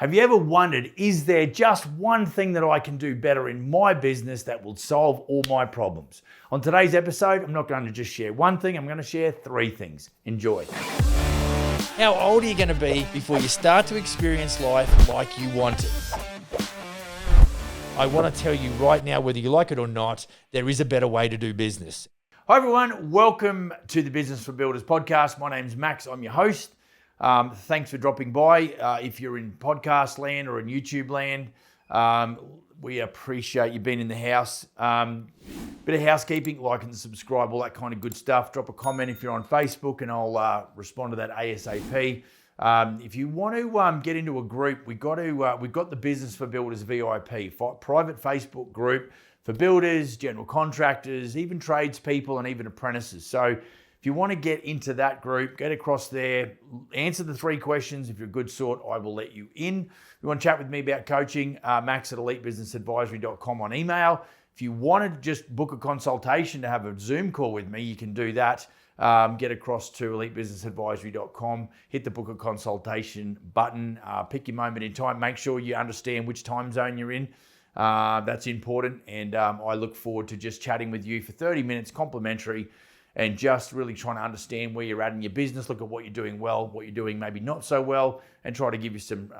Have you ever wondered, is there just one thing that I can do better in my business that will solve all my problems? On today's episode, I'm not going to just share one thing, I'm going to share 3 things. Enjoy. How old are you going to be before you start to experience life like you want it? I want to tell you right now, whether you like it or not, there is a better way to do business. Hi everyone, welcome to the Business for Builders podcast. My name's Max, I'm your host. Thanks for dropping by. If you're in podcast land or in YouTube land, we appreciate you being in the house. Bit of housekeeping, like and subscribe, all that kind of good stuff. Drop a comment if you're on Facebook and I'll respond to that ASAP. If you want to get into a group, we've got the Business for Builders VIP, private Facebook group for builders, general contractors, even tradespeople and even apprentices. So if you want to get into that group, get across there, answer the 3 questions. If you're a good sort, I will let you in. If you want to chat with me about coaching, max@elitebusinessadvisory.com on email. If you want to just book a consultation to have a Zoom call with me, you can do that. Get across to elitebusinessadvisory.com, hit the book a consultation button, pick your moment in time, make sure you understand which time zone you're in. That's important. And I look forward to just chatting with you for 30 minutes, complimentary, and just really trying to understand where you're at in your business, look at what you're doing well, what you're doing maybe not so well, and try to give you some,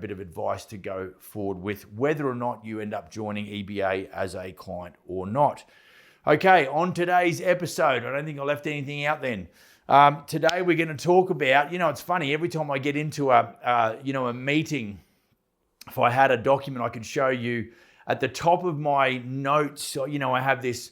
bit of advice to go forward with, whether or not you end up joining EBA as a client or not. Okay, on today's episode, I don't think I left anything out then. Today we're going to talk about, it's funny, every time I get into a meeting, if I had a document I could show you at the top of my notes, I have this,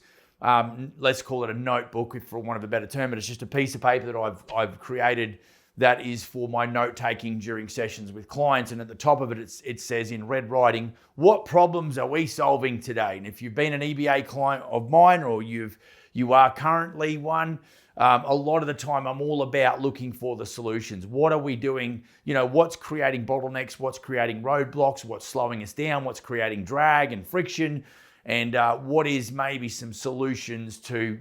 let's call it a notebook, for want of a better term, but it's just a piece of paper that I've created that is for my note taking during sessions with clients. And at the top of it, it says in red writing, what problems are we solving today? And if you've been an EBA client of mine or you are currently one, a lot of the time I'm all about looking for the solutions. What are we doing? What's creating bottlenecks? What's creating roadblocks? What's slowing us down? What's creating drag and friction? And what is maybe some solutions to,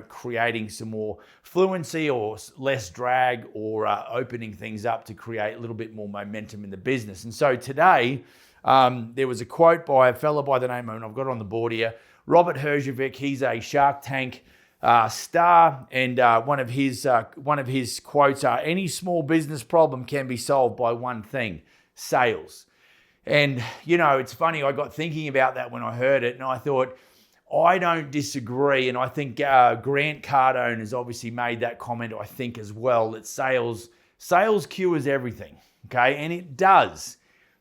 creating some more fluency or less drag, or opening things up to create a little bit more momentum in the business. And so today, there was a quote by a fellow by the name of, and I've got it on the board here, Robert Herjavec. He's a Shark Tank star, and one of his quotes are, any small business problem can be solved by one thing: sales. And, it's funny, I got thinking about that when I heard it, and I thought, I don't disagree. And I think Grant Cardone has obviously made that comment, I think, as well, that sales cures everything, okay? And it does.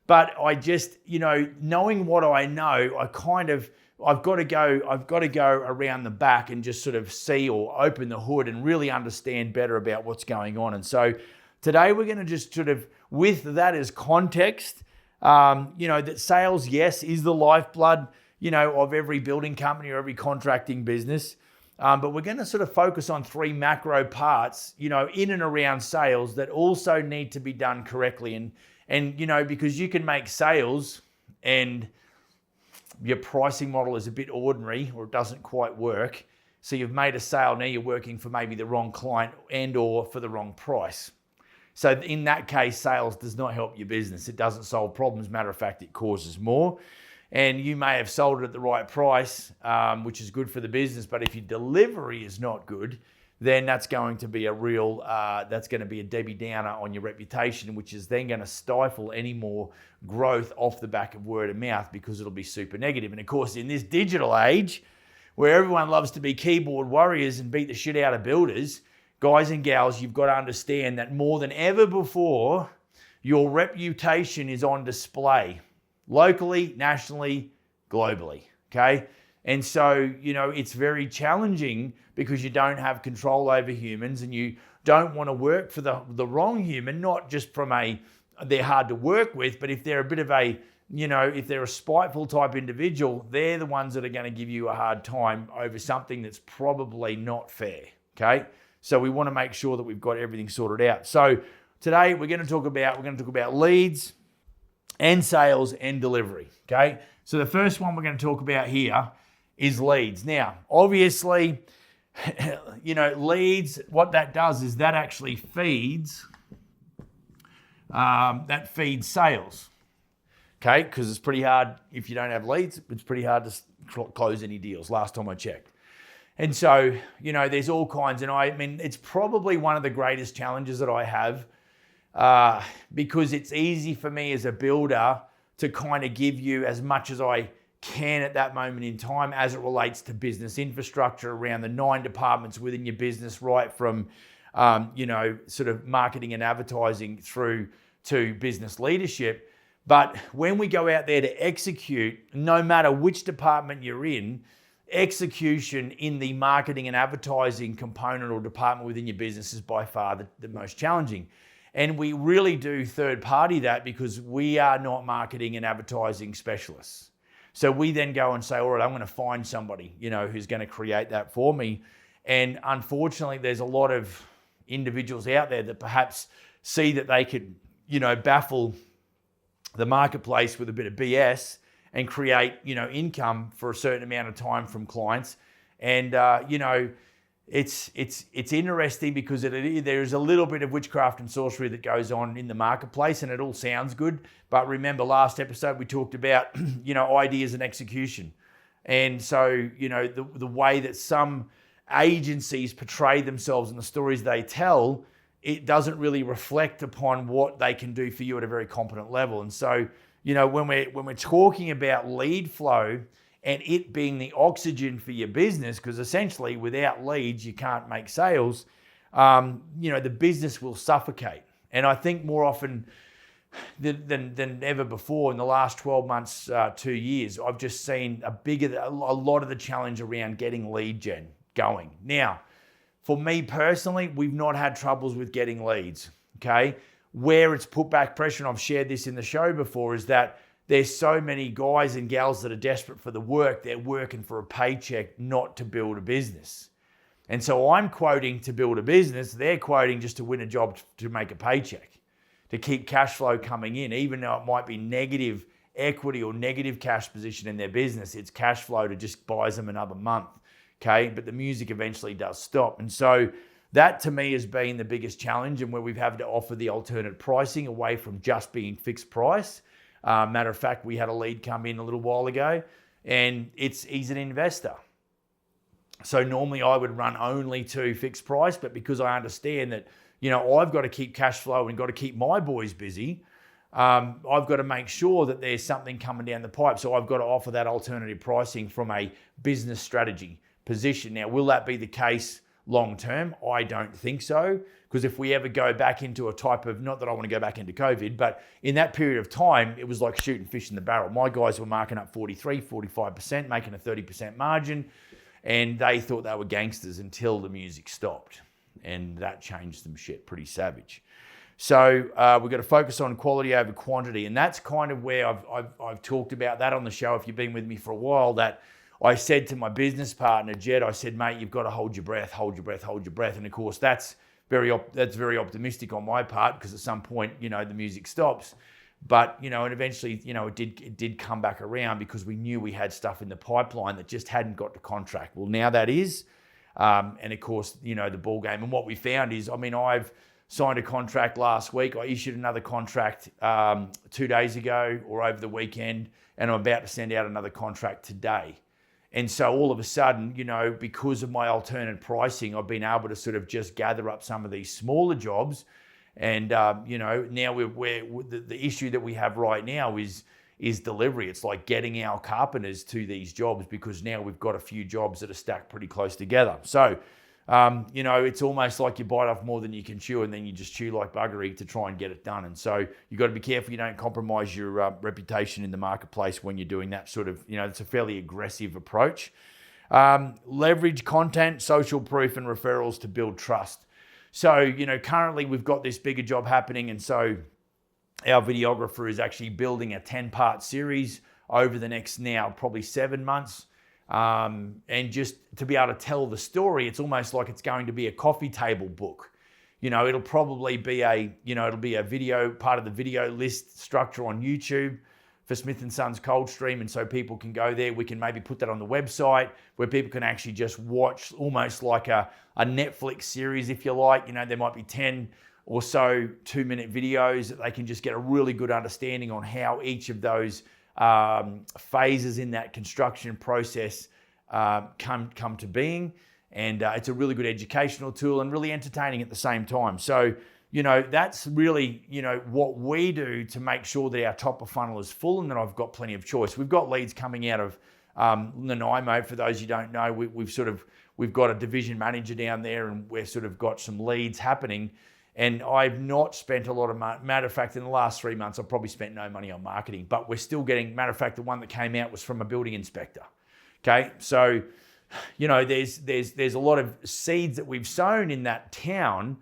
But I just, knowing what I know, I've got to go around the back and just sort of see or open the hood and really understand better about what's going on. And so today we're going to just sort of, with that as context, that sales, yes, is the lifeblood, of every building company or every contracting business. But we're going to sort of focus on 3 macro parts, in and around sales that also need to be done correctly. And because you can make sales and your pricing model is a bit ordinary or it doesn't quite work. So you've made a sale, now you're working for maybe the wrong client and or for the wrong price. So in that case, sales does not help your business. It doesn't solve problems. Matter of fact, it causes more. And you may have sold it at the right price, which is good for the business. But if your delivery is not good, then that's going to be that's going to be a Debbie Downer on your reputation, which is then going to stifle any more growth off the back of word of mouth, because it'll be super negative. And of course, in this digital age where everyone loves to be keyboard warriors and beat the shit out of builders, guys and gals, you've got to understand that more than ever before, your reputation is on display, locally, nationally, globally, okay? And so, it's very challenging because you don't have control over humans, and you don't want to work for the wrong human, not just from they're hard to work with, but if they're a bit of if they're a spiteful type individual, they're the ones that are going to give you a hard time over something that's probably not fair, okay? So we want to make sure that we've got everything sorted out. So today we're going to talk about leads and sales and delivery. Okay. So the first one we're going to talk about here is leads. Now, obviously, leads, what that does is that actually feeds sales. okay? Because it's pretty hard, if you don't have leads, it's pretty hard to close any deals, last time I checked. And so, there's all kinds, and I mean, it's probably one of the greatest challenges that I have, because it's easy for me as a builder to kind of give you as much as I can at that moment in time as it relates to business infrastructure around the 9 departments within your business, right from, sort of marketing and advertising through to business leadership. But when we go out there to execute, no matter which department you're in, execution in the marketing and advertising component or department within your business is by far the most challenging. And we really do third party that because we are not marketing and advertising specialists. So we then go and say, all right, I'm going to find somebody, who's going to create that for me. And unfortunately, there's a lot of individuals out there that perhaps see that they could, baffle the marketplace with a bit of BS and create, income for a certain amount of time from clients. And, it's interesting because there's a little bit of witchcraft and sorcery that goes on in the marketplace, and it all sounds good. But remember, last episode we talked about, ideas and execution. And so, the way that some agencies portray themselves and the stories they tell, it doesn't really reflect upon what they can do for you at a very competent level. And so, when we're talking about lead flow and it being the oxygen for your business, because essentially without leads, you can't make sales, the business will suffocate. And I think more often than ever before in the last 12 months, 2 years, I've just seen a lot of the challenge around getting lead gen going. Now, for me personally, we've not had troubles with getting leads, okay? Where it's put back pressure, and I've shared this in the show before, is that there's so many guys and gals that are desperate for the work. They're working for a paycheck, not to build a business. And so I'm quoting to build a business. They're quoting just to win a job to make a paycheck, to keep cash flow coming in, even though it might be negative equity or negative cash position in their business. It's cash flow to just buys them another month, okay? But the music eventually does stop. And so that to me has been the biggest challenge, and where we've had to offer the alternate pricing away from just being fixed price. Matter of fact, we had a lead come in a little while ago, and he's an investor. So normally I would run only to fixed price, but because I understand that, I've got to keep cash flow and got to keep my boys busy, I've got to make sure that there's something coming down the pipe. So I've got to offer that alternative pricing from a business strategy position. Now, will that be the case long term? I don't think so, because if we ever go back into a type of, not that I want to go back into COVID, but in that period of time, it was like shooting fish in the barrel. My guys were marking up 43, 45%, making a 30% margin, and they thought they were gangsters until the music stopped, and that changed some shit pretty savage. So we've got to focus on quality over quantity, and that's kind of where I've talked about that on the show. If you've been with me for a while, that I said to my business partner, Jed, I said, mate, you've got to hold your breath, hold your breath, hold your breath. And of course, that's very optimistic on my part, because at some point, the music stops. But, and eventually, it did come back around, because we knew we had stuff in the pipeline that just hadn't got to contract. Well, now that is, and of course, the ball game. And what we found is, I've signed a contract last week. I issued another contract 2 days ago or over the weekend, and I'm about to send out another contract today. And so all of a sudden, because of my alternate pricing, I've been able to sort of just gather up some of these smaller jobs. And, now the issue that we have right now is delivery. It's like getting our carpenters to these jobs, because now we've got a few jobs that are stacked pretty close together. So, it's almost like you bite off more than you can chew, and then you just chew like buggery to try and get it done. And so you've got to be careful you don't compromise your reputation in the marketplace when you're doing that sort of, it's a fairly aggressive approach. Leverage content, social proof, and referrals to build trust. So, currently we've got this bigger job happening, and so our videographer is actually building a 10-part series over the next now probably 7 months. And just to be able to tell the story, it's almost like it's going to be a coffee table book. It'll probably be it'll be a video, part of the video list structure on YouTube for Smith & Sons Coldstream. And so people can go there. We can maybe put that on the website where people can actually just watch almost like a Netflix series, if you like. There might be 10 or so 2-minute videos that they can just get a really good understanding on how each of those phases in that construction process come to being. And it's a really good educational tool and really entertaining at the same time. So, that's really, what we do to make sure that our top of funnel is full and that I've got plenty of choice. We've got leads coming out of Nanaimo. For those you don't know, we've got a division manager down there, and we've sort of got some leads happening. And I've not spent a lot of money. Matter of fact, in the last 3 months, I've probably spent no money on marketing, but we're still getting, matter of fact, the one that came out was from a building inspector. Okay. So, there's a lot of seeds that we've sown in that town,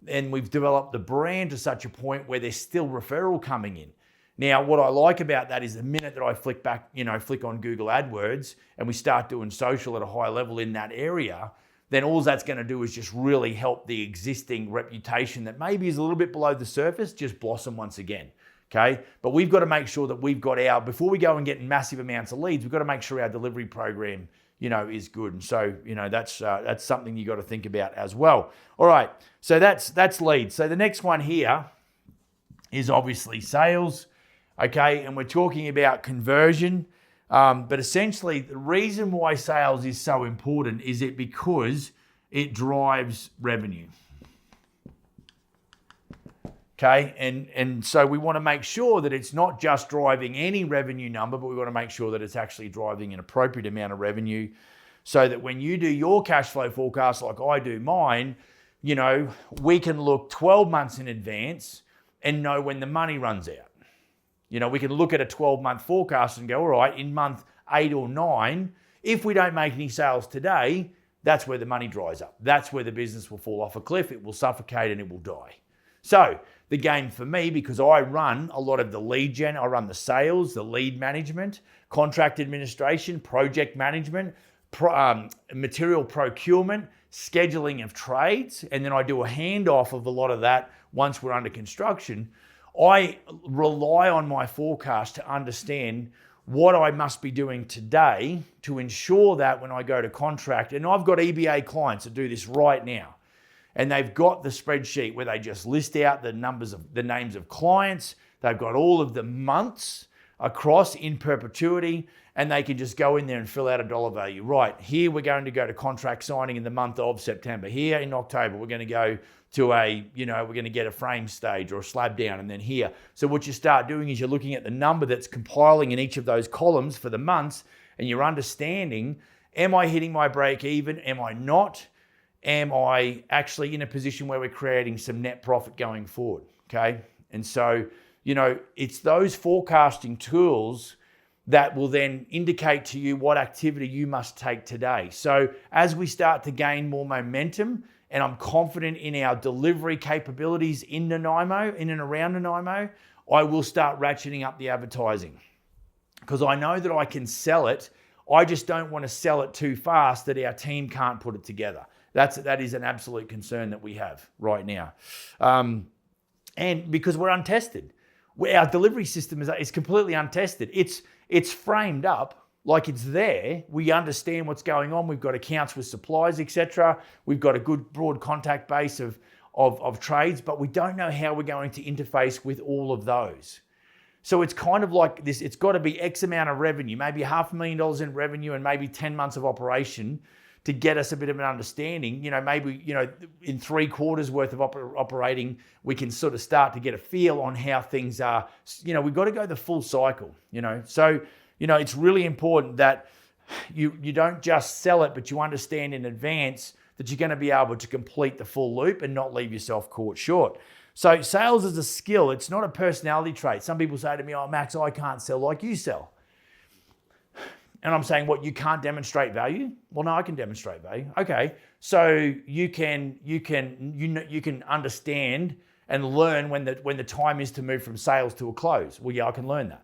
and we've developed the brand to such a point where there's still referral coming in. Now, what I like about that is the minute that I flick on Google AdWords and we start doing social at a high level in that area, then all that's going to do is just really help the existing reputation that maybe is a little bit below the surface just blossom once again. Okay. But we've got to make sure that we've got before we go and get massive amounts of leads, we've got to make sure our delivery program, is good. And so, that's something you got to think about as well. All right. So that's leads. So the next one here is obviously sales. Okay. And we're talking about conversion. But essentially the reason why sales is so important is because it drives revenue. Okay. And so we want to make sure that it's not just driving any revenue number, but we want to make sure that it's actually driving an appropriate amount of revenue, so that when you do your cash flow forecast, like I do mine, we can look 12 months in advance and know when the money runs out. We can look at a 12-month forecast and go, all right, in month 8 or 9, if we don't make any sales today, that's where the money dries up. That's where the business will fall off a cliff. It will suffocate and it will die. So the game for me, because I run a lot of the lead gen, I run the sales, the lead management, contract administration, project management, material procurement, scheduling of trades, and then I do a handoff of a lot of that once we're under construction. I rely on my forecast to understand what I must be doing today to ensure that when I go to contract, and I've got EBA clients that do this right now, and they've got the spreadsheet where they just list out the names of clients. They've got all of the months across in perpetuity, and they can just go in there and fill out a dollar value. Right, here we're going to go to contract signing in the month of September. Here in October, we're going to go to we're going to get a frame stage or a slab down, and then here. So what you start doing is you're looking at the number that's compiling in each of those columns for the months, and you're understanding, am I hitting my break even? Am I not? Am I actually in a position where we're creating some net profit going forward? Okay. And so, it's those forecasting tools that will then indicate to you what activity you must take today. So as we start to gain more momentum, and I'm confident in our delivery capabilities in Nanaimo, in and around Nanaimo, I will start ratcheting up the advertising, because I know that I can sell it. I just don't want to sell it too fast that our team can't put it together. That is an absolute concern that we have right now. And because we're untested. Our delivery system is completely untested. It's framed up like it's there. We understand what's going on. We've got accounts with suppliers, etc. We've got a good broad contact base of trades, but we don't know how we're going to interface with all of those. So it's kind of like this. It's got to be X amount of revenue, maybe $500,000 in revenue and maybe 10 months of operation to get us a bit of an understanding. Maybe, in 3 quarters worth of operating, we can sort of start to get a feel on how things are. We've got to go the full cycle, So, it's really important that you don't just sell it, but you understand in advance that you're going to be able to complete the full loop and not leave yourself caught short. So sales is a skill. It's not a personality trait. Some people say to me, oh, Max, I can't sell like you sell. And I'm saying, what, you can't demonstrate value? Well, no, I can demonstrate value. Okay, so you can understand and learn when the time is to move from sales to a close. Well, yeah, I can learn that.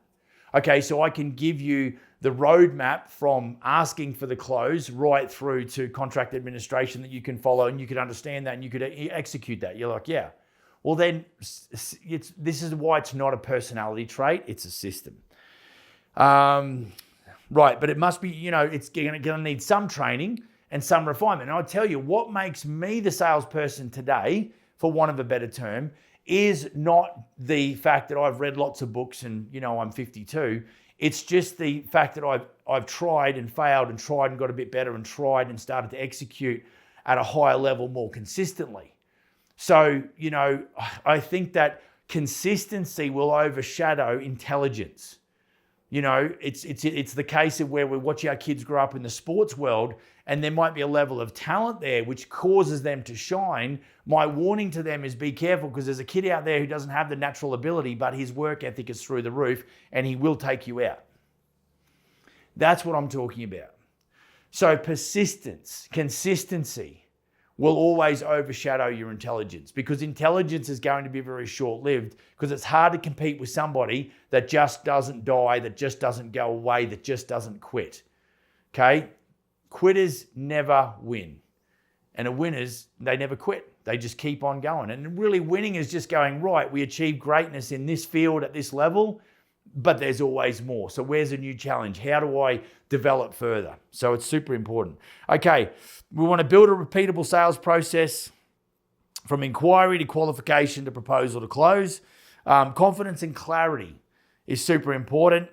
Okay, so I can give you the roadmap from asking for the close right through to contract administration that you can follow, and you could understand that and you could execute that. You're like, yeah. Well, then this is why it's not a personality trait, it's a system. Right, but it must be, it's going to need some training and some refinement. And I'll tell you, what makes me the salesperson today for want of a better term, is not the fact that I've read lots of books and, I'm 52. It's just the fact that I've tried and failed and tried and got a bit better and tried and started to execute at a higher level more consistently. So, I think that consistency will overshadow intelligence. It's the case of where we watch our kids grow up in the sports world, and there might be a level of talent there which causes them to shine. My warning to them is be careful, because there's a kid out there who doesn't have the natural ability, but his work ethic is through the roof, and he will take you out. That's what I'm talking about. So persistence, consistency will always overshadow your intelligence, because intelligence is going to be very short-lived, because it's hard to compete with somebody that just doesn't die, that just doesn't go away, that just doesn't quit. Okay? Quitters never win. And the winners, they never quit. They just keep on going. And really winning is just going, right, we achieved greatness in this field at this level, but there's always more. So where's a new challenge? How do I develop further? So it's super important. Okay, we want to build a repeatable sales process from inquiry to qualification to proposal to close. Confidence and clarity is super important.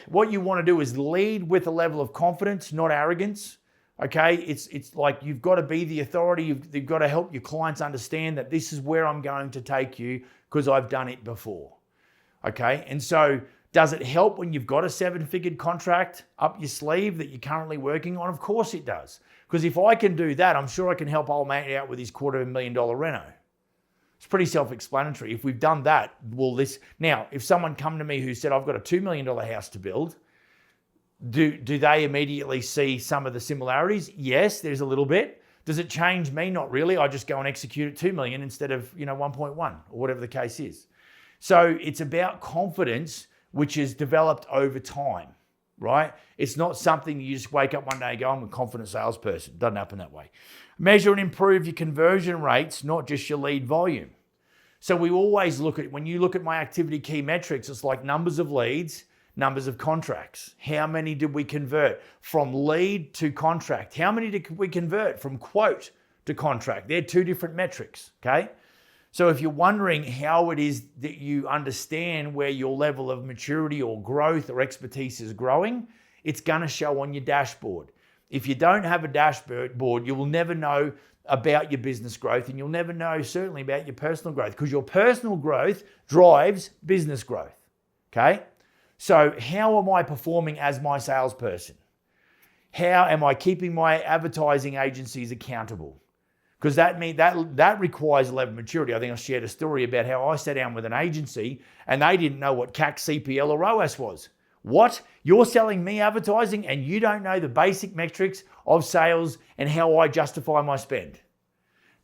What you want to do is lead with a level of confidence, not arrogance. Okay, it's like you've got to be the authority. You've got to help your clients understand that this is where I'm going to take you because I've done it before. Okay, and so does it help when you've got a 7-figure contract up your sleeve that you're currently working on? Of course it does. Because if I can do that, I'm sure I can help old mate out with his $250,000 reno. It's pretty self-explanatory. If we've done that, now, if someone come to me who said, I've got a $2 million house to build, do they immediately see some of the similarities? Yes, there's a little bit. Does it change me? Not really. I just go and execute at 2 million instead of 1.1 or whatever the case is. So it's about confidence, which is developed over time, right? It's not something you just wake up one day and go, I'm a confident salesperson. It doesn't happen that way. Measure and improve your conversion rates, not just your lead volume. So we always when you look at my activity key metrics, it's like numbers of leads, numbers of contracts. How many did we convert from lead to contract? How many did we convert from quote to contract? They're two different metrics, okay? So if you're wondering how it is that you understand where your level of maturity or growth or expertise is growing, it's going to show on your dashboard. If you don't have a dashboard, you will never know about your business growth, and you'll never know certainly about your personal growth, because your personal growth drives business growth, okay? So how am I performing as my salesperson? How am I keeping my advertising agencies accountable? Because that requires a level of maturity. I think I shared a story about how I sat down with an agency and they didn't know what CAC, CPL, or ROAS was. What? You're selling me advertising and you don't know the basic metrics of sales and how I justify my spend.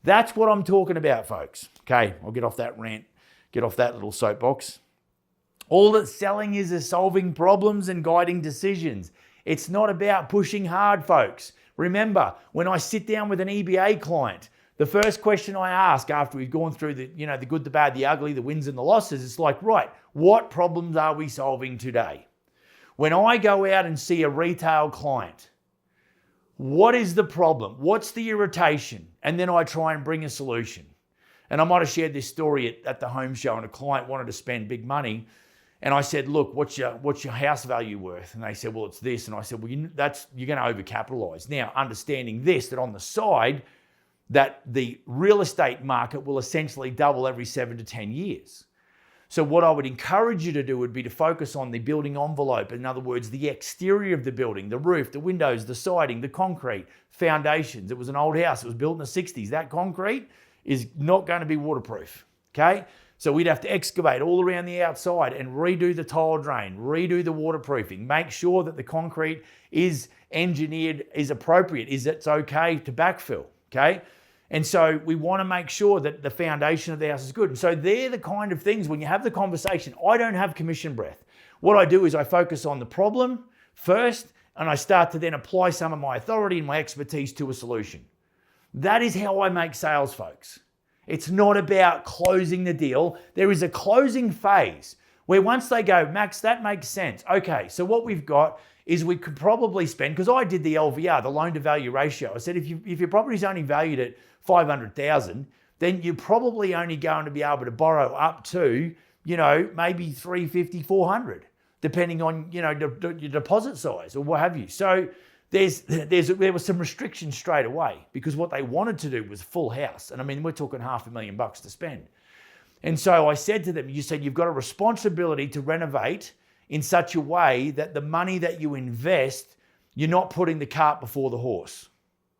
That's what I'm talking about, folks. Okay, I'll get off that rant, get off that little soapbox. All that selling is solving problems and guiding decisions. It's not about pushing hard, folks. Remember, when I sit down with an EBA client, the first question I ask after we've gone through the good, the bad, the ugly, the wins and the losses, it's like, right, what problems are we solving today? When I go out and see a retail client, what is the problem? What's the irritation? And then I try and bring a solution. And I might have shared this story at the home show, and a client wanted to spend big money. And I said, look, what's your house value worth? And they said, well, it's this. And I said, well, you're going to overcapitalize. Now, understanding this, that on the side, that the real estate market will essentially double every 7 to 10 years. So what I would encourage you to do would be to focus on the building envelope. In other words, the exterior of the building, the roof, the windows, the siding, the concrete, foundations. It was an old house. It was built in the 60s. That concrete is not going to be waterproof, okay? So we'd have to excavate all around the outside and redo the tile drain, redo the waterproofing, make sure that the concrete is engineered, is appropriate, it's okay to backfill, okay? And so we want to make sure that the foundation of the house is good. And so they're the kind of things, when you have the conversation, I don't have commission breath. What I do is I focus on the problem first, and I start to then apply some of my authority and my expertise to a solution. That is how I make sales, folks. It's not about closing the deal. There is a closing phase where once they go, Max, that makes sense. Okay, so what we've got is we could probably spend, because I did the LVR, the loan to value ratio. I said, if your property's only valued at $500,000, then you're probably only going to be able to borrow up to, maybe 350, 400, depending on, your deposit size or what have you. So there was some restrictions straight away because what they wanted to do was full house. And I mean, we're talking $500,000 to spend. And so I said to them, you've got a responsibility to renovate in such a way that the money that you invest, you're not putting the cart before the horse,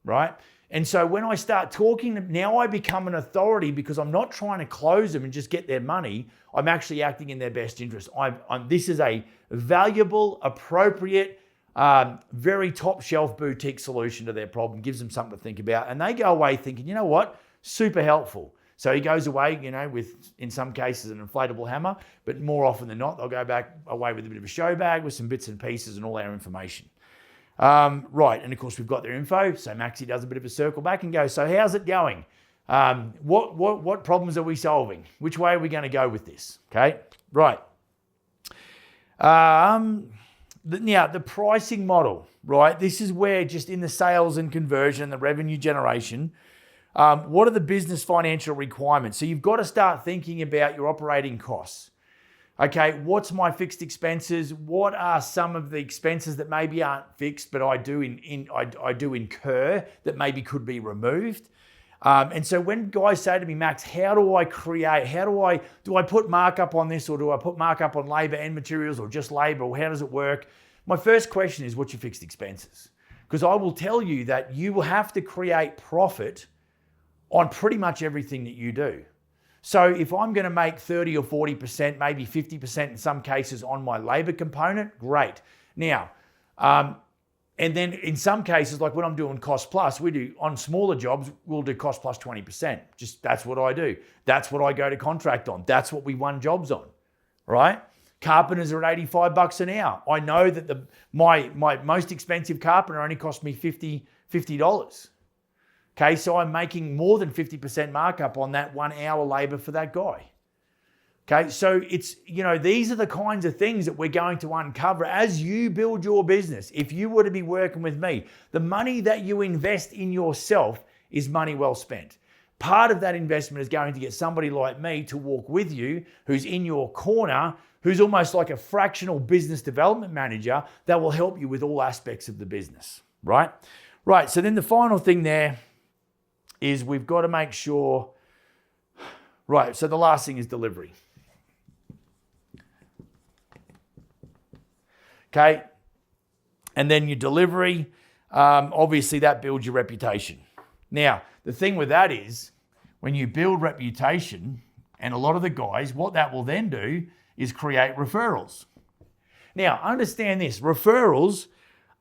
right? And so when I start talking, now I become an authority because I'm not trying to close them and just get their money. I'm actually acting in their best interest. This is a valuable, appropriate, very top shelf boutique solution to their problem, gives them something to think about. And they go away thinking, you know what, super helpful. So he goes away, with, in some cases, an inflatable hammer, but more often than not, they'll go away with a bit of a show bag with some bits and pieces and all our information. Right, and of course we've got their info, so Maxie does a bit of a circle back and goes, so how's it going? What problems are we solving? Which way are we going to go with this? Okay, right. Now, the pricing model, right? This is where just in the sales and conversion, the revenue generation, what are the business financial requirements? So you've got to start thinking about your operating costs. Okay, what's my fixed expenses? What are some of the expenses that maybe aren't fixed, but I do incur that maybe could be removed? And so when guys say to me, Max, do I put markup on this, or do I put markup on labor and materials, or just labor, or how does it work? My first question is, what's your fixed expenses? Because I will tell you that you will have to create profit on pretty much everything that you do. So if I'm going to make 30 or 40%, maybe 50% in some cases on my labor component, great. Now, and then in some cases, like when I'm doing cost plus, we do on smaller jobs, we'll do cost plus 20%. Just that's what I do. That's what I go to contract on. That's what we won jobs on, right? Carpenters are at $85 an hour. I know that my most expensive carpenter only cost me $50. Okay, so I'm making more than 50% markup on that 1 hour labor for that guy. Okay, so it's, these are the kinds of things that we're going to uncover as you build your business. If you were to be working with me, the money that you invest in yourself is money well spent. Part of that investment is going to get somebody like me to walk with you, who's in your corner, who's almost like a fractional business development manager that will help you with all aspects of the business, right? Right, so then the final thing there is we've got to make sure, right, so the last thing is delivery. Okay, and then your delivery, obviously that builds your reputation. Now, the thing with that is when you build reputation, and a lot of the guys, what that will then do is create referrals. Now, understand this, referrals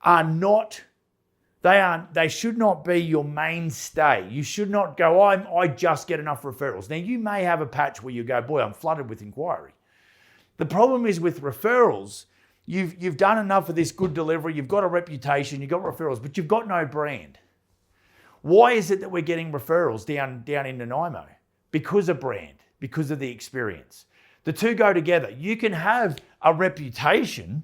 are not, they should not be your mainstay. You should not go, I just get enough referrals. Now, you may have a patch where you go, boy, I'm flooded with inquiry. The problem is with referrals, you've done enough of this good delivery, you've got a reputation, you've got referrals, but you've got no brand. Why is it that we're getting referrals down in Nanaimo? Because of brand, because of the experience. The two go together. You can have a reputation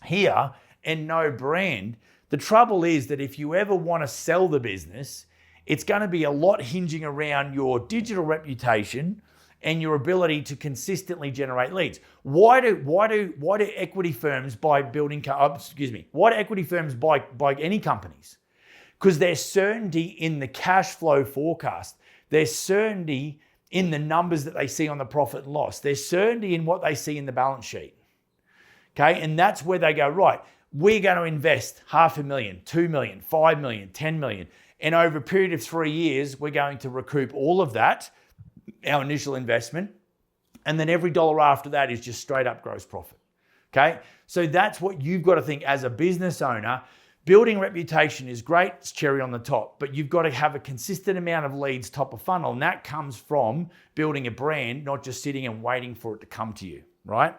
here and no brand. The trouble is that if you ever want to sell the business, it's going to be a lot hinging around your digital reputation and your ability to consistently generate leads. Why do equity firms buy why do equity firms buy any companies? Because there's certainty in the cash flow forecast. There's certainty in the numbers that they see on the profit and loss. There's certainty in what they see in the balance sheet. Okay, and that's where they go, right, we're going to invest $500,000, $2 million, $5 million, $10 million. And over a period of 3 years, we're going to recoup all of that, our initial investment. And then every dollar after that is just straight up gross profit. Okay, so that's what you've got to think as a business owner. Building reputation is great, it's cherry on the top, but you've got to have a consistent amount of leads top of funnel. And that comes from building a brand, not just sitting and waiting for it to come to you, right?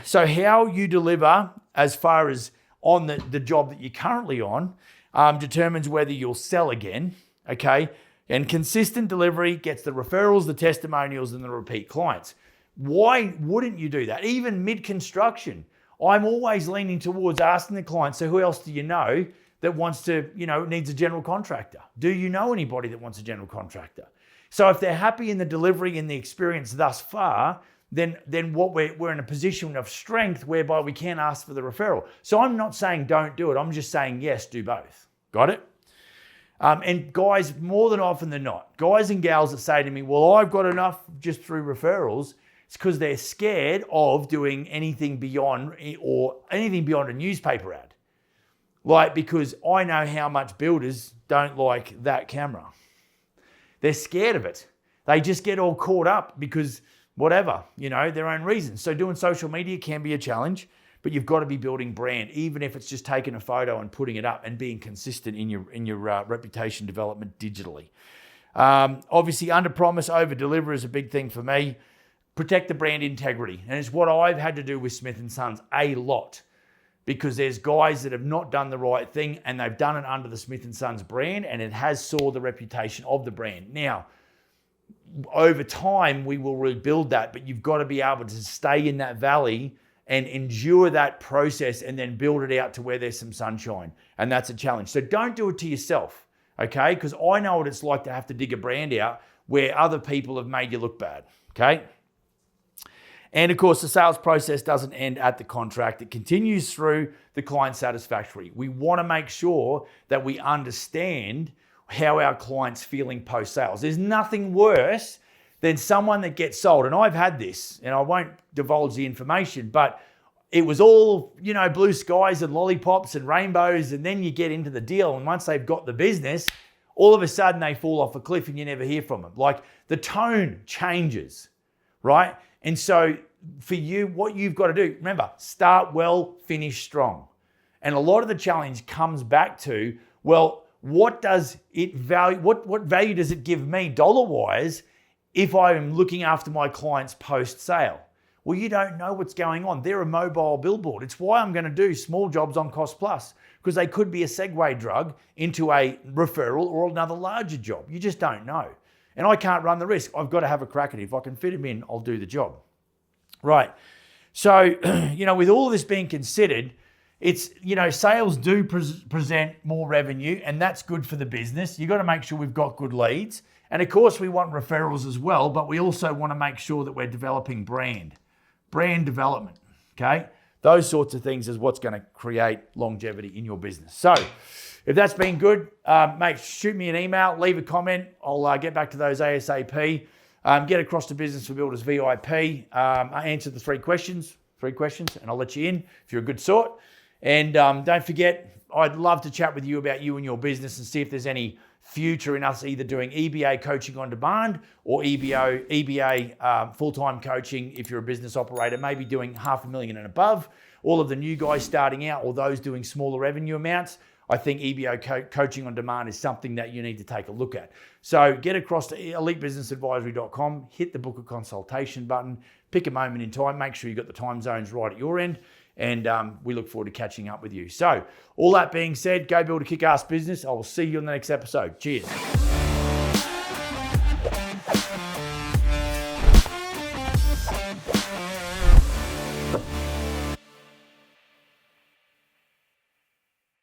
So how you deliver as far as on the job that you're currently on determines whether you'll sell again, okay? And consistent delivery gets the referrals, the testimonials, and the repeat clients. Why wouldn't you do that? Even mid-construction, I'm always leaning towards asking the client, so who else do you know that wants to, needs a general contractor? Do you know anybody that wants a general contractor? So if they're happy in the delivery and the experience thus far, then what we're in a position of strength whereby we can ask for the referral. So I'm not saying don't do it. I'm just saying yes, do both. Got it? And guys, more than often than not, guys and gals that say to me, well, I've got enough just through referrals, it's because they're scared of doing anything beyond a newspaper ad. Like, because I know how much builders don't like that camera. They're scared of it. They just get all caught up because whatever, their own reasons. So doing social media can be a challenge, but you've got to be building brand, even if it's just taking a photo and putting it up and being consistent in your reputation development digitally. Obviously, under promise, over deliver is a big thing for me. Protect the brand integrity. And it's what I've had to do with Smith & Sons a lot, because there's guys that have not done the right thing and they've done it under the Smith & Sons brand, and it has soared the reputation of the brand. Now, over time, we will rebuild that, but you've got to be able to stay in that valley and endure that process and then build it out to where there's some sunshine. And that's a challenge. So don't do it to yourself, okay? Because I know what it's like to have to dig a brand out where other people have made you look bad, okay? And of course, the sales process doesn't end at the contract. It continues through the client satisfactory. We want to make sure that we understand how our client's feeling post-sales. There's nothing worse than someone that gets sold. And I've had this, and I won't divulge the information, but it was all, blue skies and lollipops and rainbows. And then you get into the deal. And once they've got the business, all of a sudden they fall off a cliff and you never hear from them. Like, the tone changes, right? And so for you, what you've got to do, remember, start well, finish strong. And a lot of the challenge comes back to, well, what value does it give me dollar-wise if I'm looking after my clients post-sale? Well, you don't know what's going on. They're a mobile billboard. It's why I'm going to do small jobs on Cost Plus, because they could be a segue drug into a referral or another larger job. You just don't know. And I can't run the risk. I've got to have a crack at it. If I can fit them in, I'll do the job. Right. So, with all of this being considered, it's, sales do present more revenue, and that's good for the business. You've got to make sure we've got good leads. And of course, we want referrals as well, but we also want to make sure that we're developing brand development, okay? Those sorts of things is what's going to create longevity in your business. So if that's been good, mate, shoot me an email, leave a comment. I'll get back to those ASAP. Get across to Business for Builders VIP. I answer the three questions, and I'll let you in if you're a good sort. And don't forget, I'd love to chat with you about you and your business and see if there's any future in us either doing EBA coaching on demand or EBA full-time coaching if you're a business operator, maybe doing $500,000 and above. All of the new guys starting out or those doing smaller revenue amounts, I think EBA coaching on demand is something that you need to take a look at. So get across to elitebusinessadvisory.com, hit the book a consultation button, pick a moment in time, make sure you've got the time zones right at your end, and we look forward to catching up with you. So all that being said, go build a kick-ass business. I will see you in the next episode. Cheers.